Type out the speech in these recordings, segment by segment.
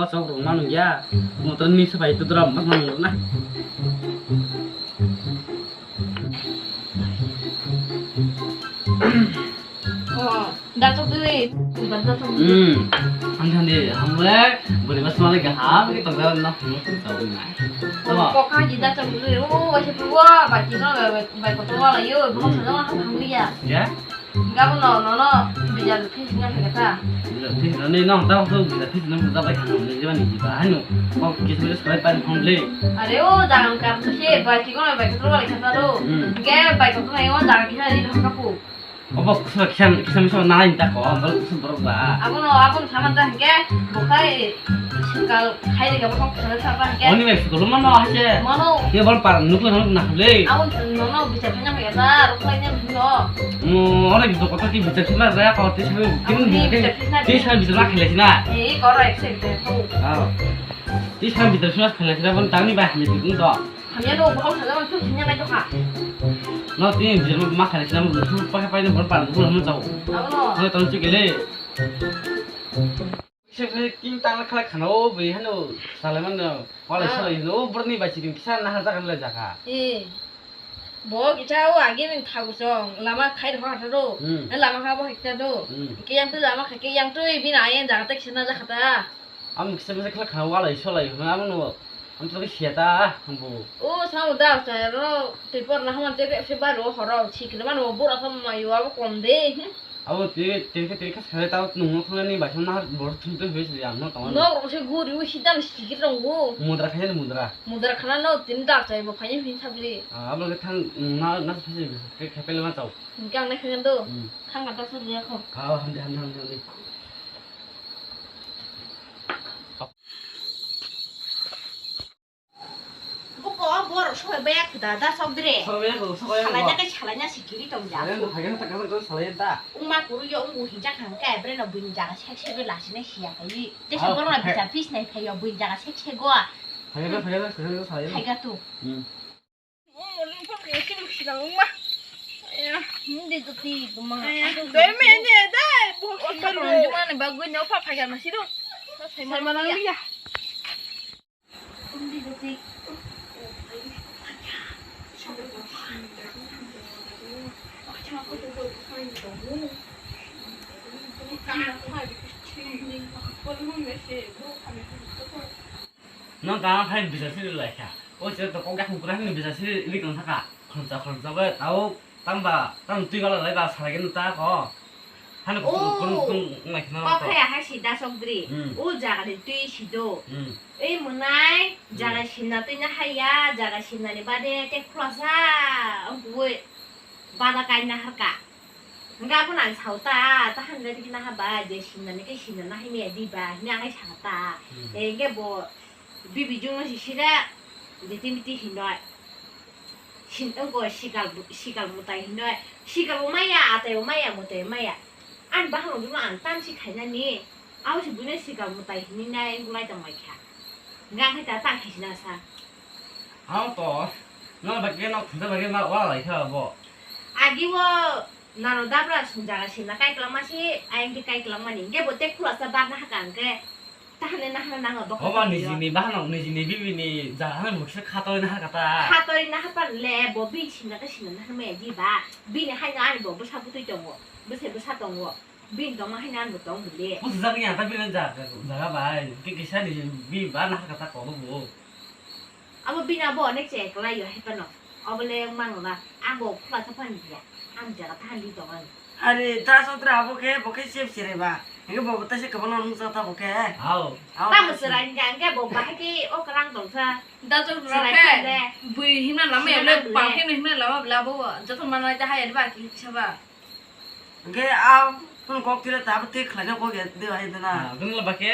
cok rumah nungya motor ini supaya itu terang pas nunggu nah dah cok deh bantu cok anjing deh hamle boleh mas malah gaham kita jalan nah tahu nggak kok kaji dah cok deh masih tua baca no baik betul lah yuk bukan saja orang hamil ya ya enggak no biar lebih singa kata thì nó nên nó tao không thì là thích nó tao phải hàng này chứ mà gì bà nó có cái thứ phải bán không lên aduh jangan kamu sih baik kau baik betul lah kata tu enggak baik betul lah jangan kita di kapu apa kisah misal naik tak kok baru berubah aku sama dah enggak bukai Swkal hai deh kamu kau sama enggak oh ini Meksiko lu mana aja mana dia baru parah nukul nak beli aku nono bisa punya mereka rupanya belum orang gitu kota kita bisa cuma saya kalau dia bisa nak kelas na korek sih itu dia bisa cuma kelas na pun tahu nih bah jadi itu toh hanya tuh bukan saja orang tuh punya itu kak nó tiếng bisa makan kelas na pun pakai ini baru parah nukul kamu tahu kalau tahu cik le siapa king tang kalau kano beli hano salaman no kalau soalnya no berni baca king kisah nah harta kan lah jaka 뭐 기차고 아기는 타고서 라마 카이드 가서도 라마 가고 했다도 그냥 또 라마 그게 양 또이 빈 아이엔 나가 딱 지나자 가다 아무 기사면서 그냥 가고 와라 있어라 아무 뭐 아무튼 그 시야다 한부 오 사우다 자로 대포나 한번 때게 세바로 허러 치기만 뭐 보라서 마요하고 건데 아우 되게 살다 농어 통하니 마셔나 뭐 틈도 회지 않나 가만 너 혹시 고리 시담 시기던 거 무드라 카냐 무드라 카나 너 딘다 자이 뭐 파니 빈 사브리 아 아무 그탄나 사실 그 개펠만 자오 그냥 내 그냥도 한 갔다 소리야 거 아 한대 뭐로 소에 배야 그다다 속들이 서야 살아냐 살아냐 시키리 좀 자. 살아야 하긴 딱 가서 살아야다. 엄마 고르요 옹고 hin자 강가에 브레나 부인자가 색색을 나시네 시야가이. 대신 뭐라 비자 비스네 페요 부인자가 색색고. 살아야 살아야. 하이가 또. 얼른 팍 열심히 시간 엄마. 야, 근데 또 뒤 엄마. 내면에다 뭐 어떤 중간에 bagusnya apa pakai masih tuh. Saya mana ya? Undi detik. nó ta hay bisa sih lại cả ôi trời tao có các hùng cái bisa sih đi còn thắc à còn sao vậy tao tăng tuy gọi là lấy vào xài cái ta có hay là con này nó có hay si đa song dri u jaga de tuy si do ấy muốn này jaga sinna tuy na haya jaga sinna ni bade te khlosa ông vui bada kai na haka enggak pun ang sauta tahan dari kena haba je sinna ni ke sinna na hi me di ba ni ang ai chata ge bo bibi jung si sira de timiti hinoi sin ko sikal mutai hinoi sikal maya ate maya mutai maya an bah lo dulu an tan si khaina ni au si bune sikal mutai hini nai ngulai tang mai kha ngang hai ta tang khisina sa ao to nó bagian nó kita bagian nó wala lại thôi bộ agi wo nano dabra sunjaga sina kai kelama si ayang di kai kelama ni ge bote khula sa ba na kan ke tahane na hana ngo dok apa nih sini bahan nih sini bibi nih jangan mungkin kata ini kata khatori na ha pan le bo bi sina ka sina na me di ba bi ni hai na ni bo sa bu tu jong wo bu se bu sa tong wo bi dong ma hai na bu tong bu le musuh zaknya tapi kan jaga baik kisah nih bibi bahan kata kok bu amo bi na bo ne che kala yo hai pan no अब ले mang ना आगो खुला था पानी दिया हम जगह था ली तो मन अरे तासोत्रा बोके बोके सेफ सिरे बा इके बोबता से कबन नु सता बोके आओ ता मसरा इंगा के बोबा के ओ करंग तो सा दा जो रखे बुई हिमना लमे ले पाखे ने हिमना लवा लाबो जतो मन जा हाय बा की छबा इके आ तुन कोक तिरे ताबते खलाना को गे दे हाय दना तुम ल बके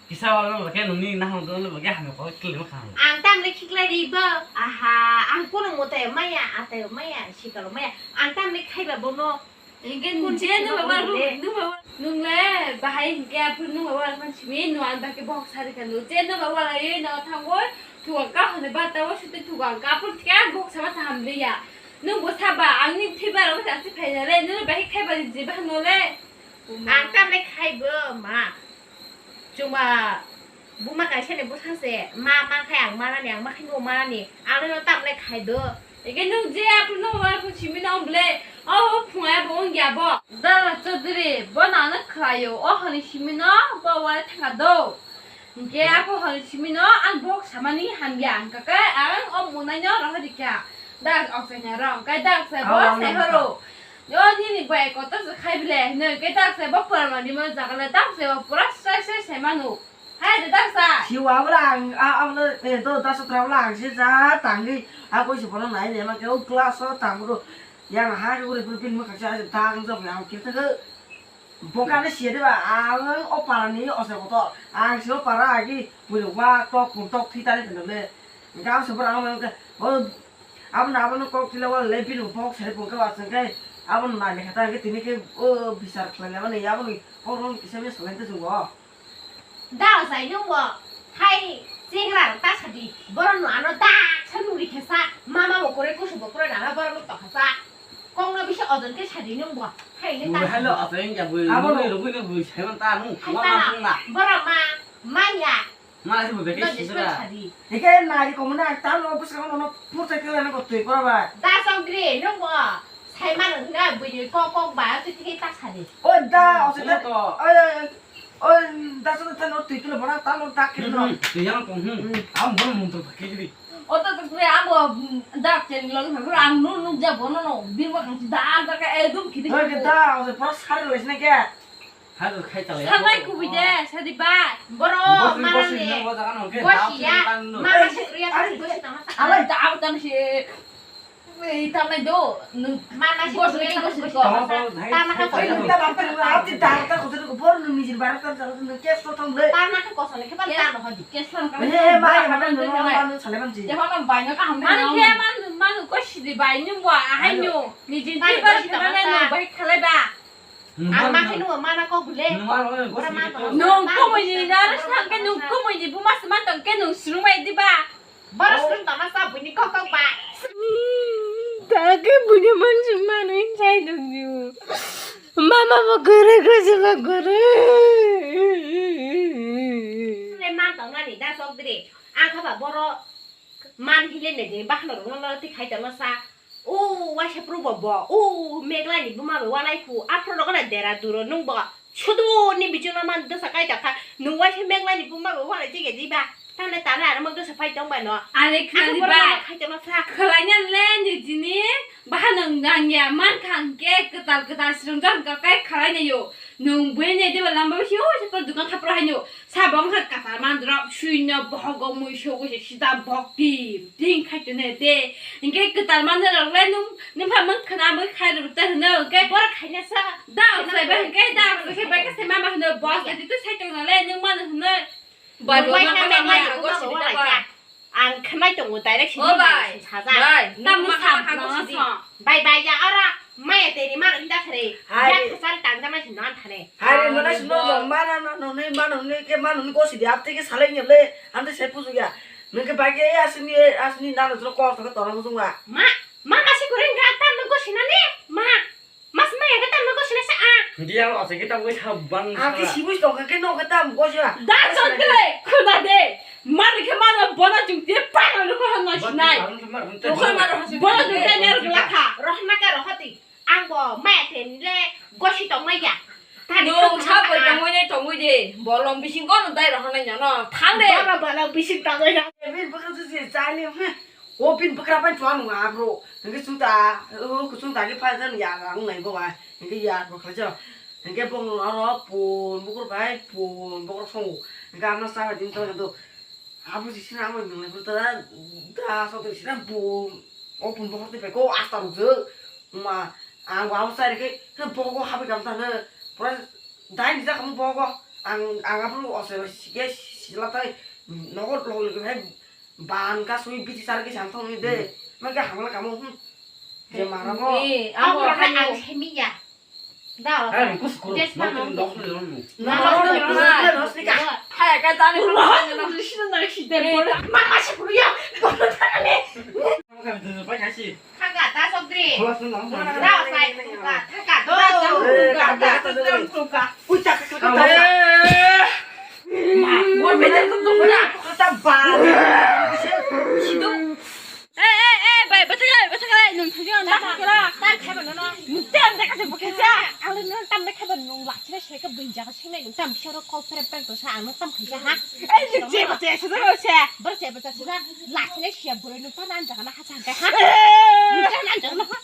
kisah orang bagaimana nih nah untuk lo bagaimana kau kelima kan ang tam le kikla di ba aha ang kuno mote maya ate maya sikalo maya ang tam le khai ba bono ingen kun je nu ba nu le bahai ge pun nu ba man chimi nu an ba ke bok sari kan lu je nu ba wala ye na thangoi tuwa ka hone ba ta wa sute tuwa ka pun kya bok sama sam le ya nu bo sa ba ang ni thiba ro sa si phai le nu ba khai ba ji ba no le ang tam le khai ba ma cuma bukan makan sih nih bukan sih, mama kayak mana nih, makan dua mana nih, aku nonton tam lek kayak do. 이게 누구야? 분노와 부치미나 엄블레. 풍아야 본 야보. 나 저들이 뭐 나는 그래요. 하는 시미나 뭐와 타가도. 이게 아고 하는 시미나 안복 사만이 한양 그까 안 뭐나냐 라하디까. 나 억세냐랑 까딱 세버 세허로. 여니니 뭐에 것도 카이블레. 너 까딱 세버 퍼라니 뭐 자갈레 딱 세버 프라 세세 세마노. 하이드 딱사. chiều áo làng áo này tôi ta sẽ trao làng sẽ ra tặng đi cô chỉ còn này để mà cái class đó tặng rồi yang là hai cái pin mà các cha tặng rồi phải kiếm thế cứ bố cái xịt đấy bà oppa này ở sau đó xịt oppa ra cái vừa qua có cùng tóc thì ta đi được đấy cái sẽ bảo ông cái nào nó có thì là lấy pin của bố sẽ bố các bạn xem cái này này cái tin cái bisa cái này này này orang cái xem cái tới dùng đào sai nhung bo hay riêng là ta sẽ đi bữa nó ta chân nuôi cái sa mama một cái cố sự một cái nào bữa nó tỏ cái sa con nó bị sợ ở cái sẽ đi nhung bo hay lấy ta hay là ở đây nhà vừa lúc nó vừa thấy con ta nó không là bữa mà ya mà thì vừa cái gì đó cái này thì còn cái này ta nó biết sao nó phút cái này nó có tuyệt quá vậy ta xong cái nhung bo sai mà nó cái bây giờ con bà cái ta sẽ đi ôi ta ở đây ôi ta sẽ nó tuyệt cái là ta nó ta cái nó thì nó còn áo muốn tôi phải cái gì 어떤 그래 아무 다학생 런 그걸 안 놓는 자 보노노 비고 같이 다 다가 애도 기대 thôi cái ta ở đây plus hai rồi này kia hay là khai tao 상하이 쿠비데 사디바 bữa mà nó đi 버시야 mama sẽ riêng cái bữa đó 아마 다 당시 이 담에도 mama sẽ 버스 riêng 버스 cái 거 ta mà không có ta bảo tôi áo thì ta có thể có bốn người mình bảo con sao nó kết số thông đấy ta mà không có cái bắt ta nó hơi 깨스랑 에 마이 만나는 잘해만지 대화는 바이가 안 많은 개만 많은 것이디 바이는 뭐 아니요 니진 티바 시간에 뭐 칼레바 mà khi nó mà nó có bule nung kumoy naras na ka nung kumoy di bumas man tang ka nung sumay di ba baru sering tak masa bunyi kok pak Taki punya man sumano inside of you Mama magkara kasi magkara lên man tổng ra thì đa số đi ănเขาแบบboro manที่เล่นเนี่ยบ้านเราเราที่ใครจะมาซาว่าใช่ปรูบ่เมกไล่นี่บุมาว่าไล่ผู้อ่ะเพราะเราก็เนี่ยเดราดูนุ่งบ่ชุดนี่บิจุนมันตัวสักไก่จับค่ะนุ่งว่าใช่เมกไล่นี่บุมาว่าอะไรที่เกิดดีบ้าตั้งแต่ตาหน้าแล้วมันก็สะพายจังไปเนาะ 아니 อ่ะก็ 그러니 บ่ได้ 봐 ใครจะมาซา 그러냐 렌지니 바하는 강야 만칸게 끄달 스름장 가까이 가라냐요 농부에네 되면 람바 히오 싶어 누가 타프라 하뇨 사방하 까다 만들어 쉬냐 버거 무쇼고 시다 먹기 딩 칼트네 데 이게 끄달 만들어 레농 님파면 그나마 칼을 때는 게 뭐라 가냐사 다우세베 게 다우세 베게 세마마 너 버스 에디도 살짝 내 능만 너 Bởi vì hai mẹ ngay cũng có lại cả ăn khăm mai tổng một tay đấy chỉ xả ra năm mươi thảm nó sọ bài ra ở ra mẹ tiền đi mà đi ra thế này ra san tặng ra mà chỉ nói thế này hai đứa nó xin nó nó cái mà nó có gì đẹp cái salary nhập lên anh thấy sẽ phụ gì à mình cái bài cái asini nào nó có cái tao nó dùng à mà masih goreng gatal nó có xin anh mà mas mẹ cái tao nó có xin sao à dia lo sẽ cái tao cái thằng băng cái gì bây giờ cái nó cái tao có gì à đã cho 그래 그나데 말 이렇게 많아 번아 좀 대빵 이렇게 하나 신나이 그걸 말을 하지 번아 좀 대내를 라카 roh naga roh hati ăn bò mẹ tiền le có xin tổng này à 너 차고 정원에 정원이 뭘로 미신 거는 다이로 하느냐 너 당대 bảo là bị sinh tặng rồi đó pin bữa cái gì trái liền pin bữa cái bạn chọn mà bro cái chúng ta cái phải dân nhà là này không phải cái nhà bữa cái cái bông nó buồn bữa cái buồn bữa cái phong cái nó sao thì tôi được 아버지 신랑은 눈에 불더라 다 소들 신랑 오픈 보고 때 뵙고 아싸 루즈 엄마 안 와우사 이렇게 그 보고 합의 감사는 보라 다이 니자 가면 보고 안 앞으로 어서 시계 실라다 너걸 로를 해 반가 소위 비지 살게 장통인데 막가 하면 가면 이제 말하고 ông là hai ăn thêm gì à đó hay là cút nó nó 쓰니까 하야가 나는 흘러가는 쉬는 날 시대 뭘 mama sẽ bự ya còn nó thằng này cái từ phải cái gì thằng cả ta xong đi plus nó nóng rồi đó sai cả thằng cả đó cả ui chặt cái 我没得这种人，咱爸，启动。 बाय बथाय नोंथांजों आं दा थांगोना दा खायबानो ना नोंथां दा गाजों बखायजा आं नों तामने खायबा नों लाखिना सेका बैजागा सेंनाय नोंथां बिसोरो कल फेरे पेंट सा आं ताम खायजा हा ए जेबो जायासै दरसे बरसे बरसे लाखिना सिया बुरै नोंथां आं जागाना हासा गाय हा नोंथां आं जागाना हा